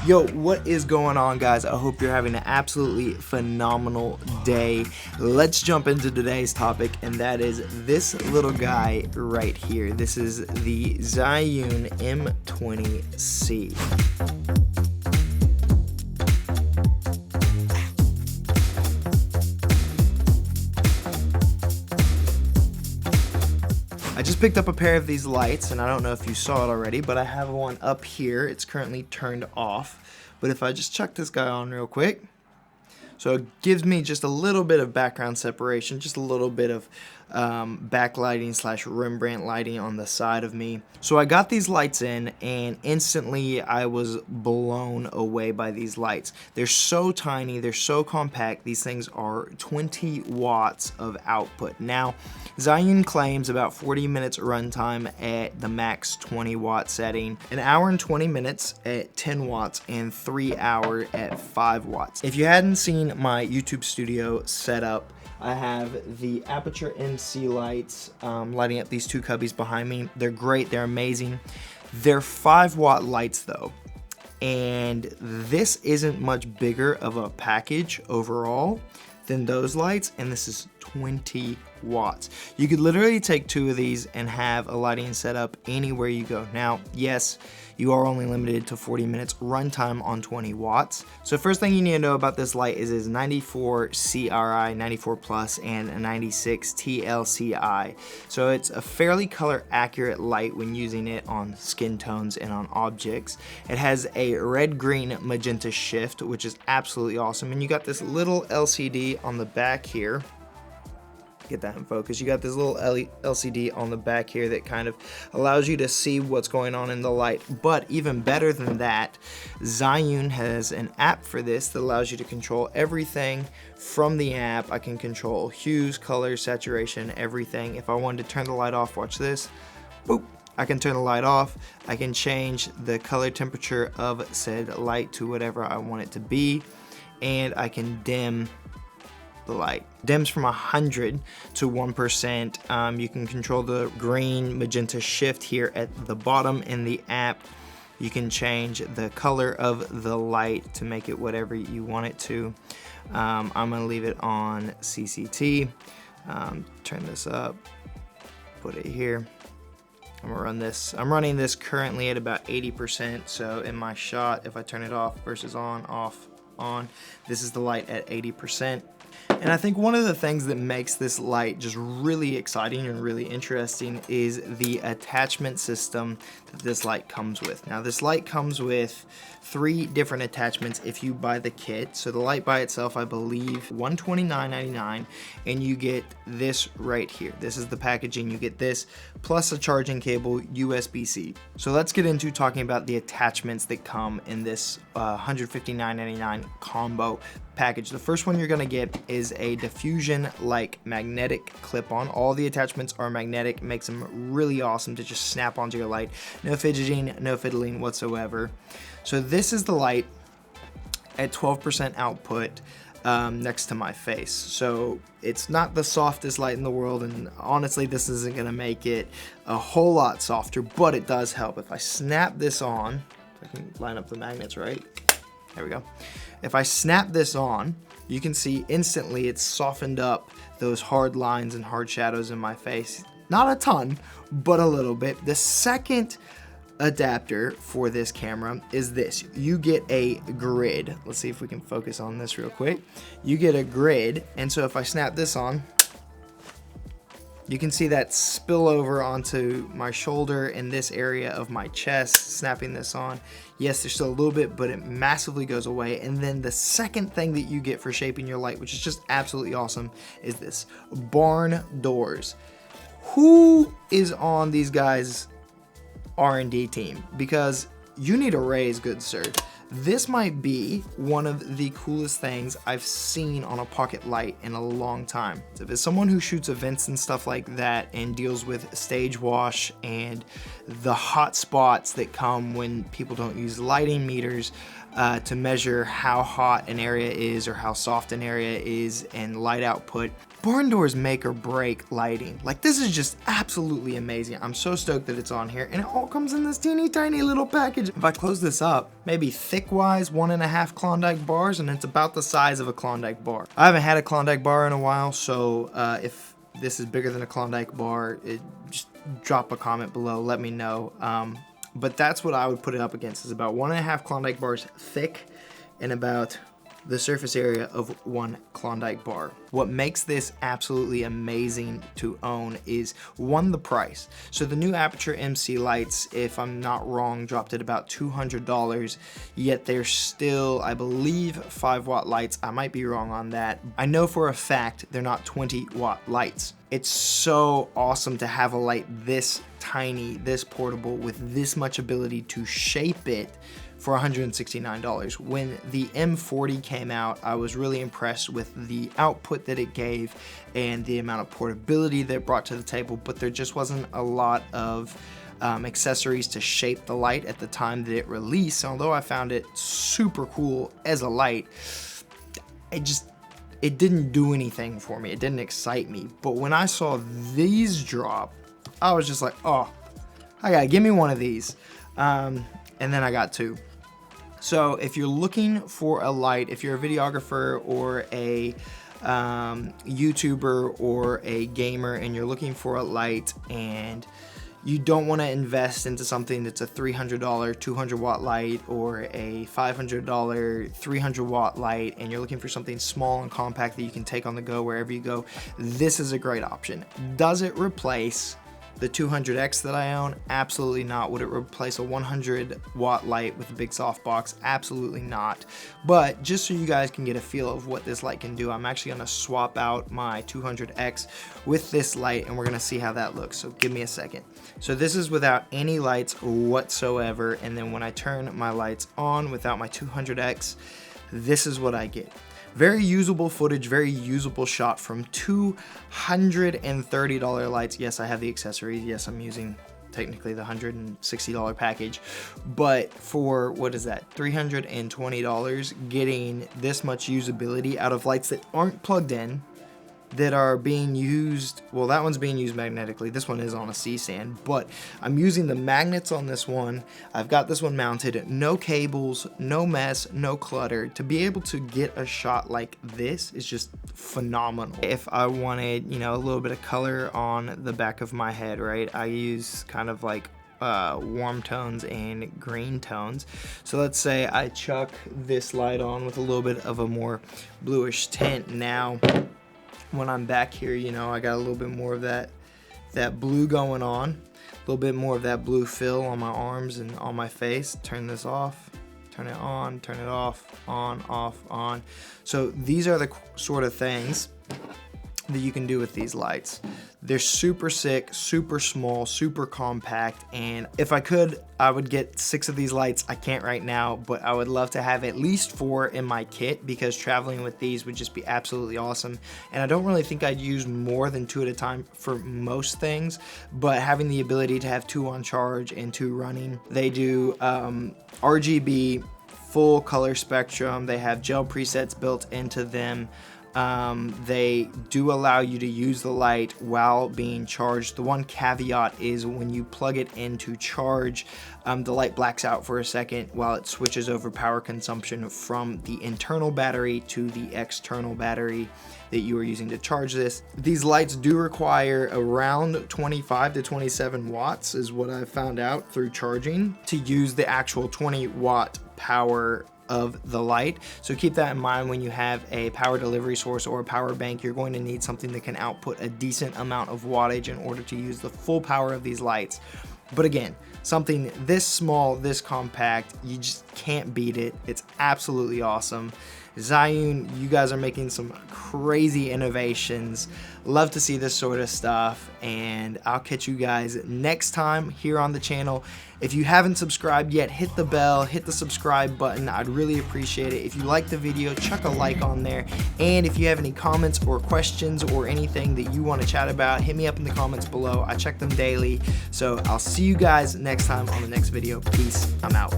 Yo, what is going on, guys? I hope you're having an absolutely phenomenal day. Let's jump into today's topic, and that is this little guy right here. This is the Zhiyun M20C. I just picked up a pair of these lights, and I don't know if you saw it already, but I have one up here. It's currently turned off, but if I just chuck this guy on real quick, so it gives me just a little bit of background separation, just a little bit of backlighting / Rembrandt lighting on the side of me. So I got these lights in, and instantly I was blown away by these lights. They're so tiny, they're so compact. These things are 20 watts of output. Now, Zhiyun claims about 40 minutes runtime at the max 20 watt setting, an hour and 20 minutes at 10 watts, and 3 hours at 5 watts. If you hadn't seen my YouTube studio setup, I have the Aperture MC lights lighting up these two cubbies behind me. They're great, they're amazing. They're 5 watt lights though, and this isn't much bigger of a package overall than those lights, and this is 20 watts. You could literally take 2 of these and have a lighting setup anywhere you go. Now, yes, you are only limited to 40 minutes runtime on 20 watts. So first thing you need to know about this light is it's 94 CRI, 94 plus, and a 96 TLCI. So it's a fairly color accurate light when using it on skin tones and on objects. It has a red, green, magenta shift, which is absolutely awesome. And you got this little LCD on the back here. Get that in focus. You got this little LCD on the back here that kind of allows you to see what's going on in the light. But even better than that, Zhiyun has an app for this that allows you to control everything from the app. I can control hues, colors, saturation, everything. If I wanted to turn the light off, watch this. Boop. I can turn the light off. I can change the color temperature of said light to whatever I want it to be, and I can dim the light. Dims from 100 to 1%. You can control the green magenta shift here at the bottom in the app. You can change the color of the light to make it whatever you want it to. I'm gonna leave it on CCT. Turn this up, put it here. I'm gonna run this. I'm running this currently at about 80%. So in my shot, if I turn it off versus on, off, on, this is the light at 80%. And I think one of the things that makes this light just really exciting and really interesting is the attachment system that this light comes with. Now, this light comes with 3 different attachments if you buy the kit. So the light by itself, I believe, $129.99, and you get this right here. This is the packaging. You get this plus a charging cable, USB-C. So let's get into talking about the attachments that come in this $159.99 combo package. The first one you're gonna get is a diffusion like magnetic clip-on. All the attachments are magnetic, makes them really awesome to just snap onto your light. No fidgeting, no fiddling whatsoever. So this is the light at 12% output next to my face. So it's not the softest light in the world, and honestly this isn't gonna make it a whole lot softer, but it does help. If I snap this on, I can line up the magnets right. There we go. If I snap this on, you can see instantly it's softened up those hard lines and hard shadows in my face. Not a ton, but a little bit. The second adapter for this camera is this. You get a grid. Let's see if we can focus on this real quick. You get a grid, and so if I snap this on, you can see that spill over onto my shoulder and this area of my chest, snapping this on. Yes, there's still a little bit, but it massively goes away. And then the second thing that you get for shaping your light, which is just absolutely awesome, is this barn doors. Who is on these guys' R&D team? Because you need a raise, good sir. This might be one of the coolest things I've seen on a pocket light in a long time. If it's someone who shoots events and stuff like that and deals with stage wash and the hot spots that come when people don't use lighting meters to measure how hot an area is or how soft an area is and light output, barn doors make or break lighting. Like, this is just absolutely amazing. I'm so stoked that it's on here, and it all comes in this teeny tiny little package. If I close this up, maybe think thick-wise 1.5 Klondike bars, and it's about the size of a Klondike bar. I haven't had a Klondike bar in a while, so if this is bigger than a Klondike bar, just drop a comment below, let me know. But that's what I would put it up against, is about 1.5 Klondike bars thick and about the surface area of 1 Klondike bar. What makes this absolutely amazing to own is, one, the price. So the new Aputure MC lights, if I'm not wrong, dropped at about $200, yet they're still, I believe, 5-watt lights. I might be wrong on that. I know for a fact they're not 20-watt lights. It's so awesome to have a light this tiny, this portable, with this much ability to shape it for $169. When the M40 came out, I was really impressed with the output that it gave and the amount of portability that it brought to the table, but there just wasn't a lot of accessories to shape the light at the time that it released. Although I found it super cool as a light, it didn't do anything for me. It didn't excite me. But when I saw these drop, I was just like, oh, give me one of these. And then I got 2. So if you're looking for a light, if you're a videographer or a YouTuber or a gamer and you're looking for a light and you don't want to invest into something that's a $300 200-watt light or a $500 300-watt light, and you're looking for something small and compact that you can take on the go wherever you go, this is a great option. Does it replace the 200X that I own? Absolutely not. Would it replace a 100-watt light with a big softbox? Absolutely not. But just so you guys can get a feel of what this light can do, I'm actually going to swap out my 200X with this light, and we're going to see how that looks. So give me a second. So this is without any lights whatsoever, and then when I turn my lights on without my 200X, this is what I get. Very usable footage, very usable shot from $230 lights. Yes, I have the accessories. Yes, I'm using technically the $160 package. But for, what is that, $320, getting this much usability out of lights that aren't plugged in, that are being used, well, that one's being used magnetically. This one is on a C-stand, but I'm using the magnets on this one. I've got this one mounted, no cables, no mess, no clutter. To be able to get a shot like this is just phenomenal. If I wanted, a little bit of color on the back of my head, right, I use kind of like warm tones and green tones. So let's say I chuck this light on with a little bit of a more bluish tint. Now when I'm back here, I got a little bit more of that blue going on, a little bit more of that blue fill on my arms and on my face. Turn this off, turn it on, turn it off, on, off, on. So these are the sort of things that you can do with these lights. They're super sick, super small, super compact, and if I could, I would get 6 of these lights. I can't right now, but I would love to have at least 4 in my kit, because traveling with these would just be absolutely awesome. And I don't really think I'd use more than 2 at a time for most things, but having the ability to have 2 on charge and 2 running. They do RGB, full color spectrum. They have gel presets built into them. They do allow you to use the light while being charged. The one caveat is when you plug it in to charge, the light blacks out for a second while it switches over power consumption from the internal battery to the external battery that you are using to charge this. These lights do require around 25 to 27 watts is what I've found out through charging to use the actual 20-watt power of the light. So keep that in mind when you have a power delivery source or a power bank. You're going to need something that can output a decent amount of wattage in order to use the full power of these lights. But again, something this small, this compact, you just can't beat it. It's absolutely awesome. Zhiyun, you guys are making some crazy innovations. Love to see this sort of stuff, and I'll catch you guys next time here on the channel. If you haven't subscribed yet, hit the bell, hit the subscribe button. I'd really appreciate it. If you like the video, chuck a like on there. And if you have any comments or questions or anything that you want to chat about, hit me up in the comments below. I check them daily. So I'll see you guys next time on the next video. Peace. I'm out.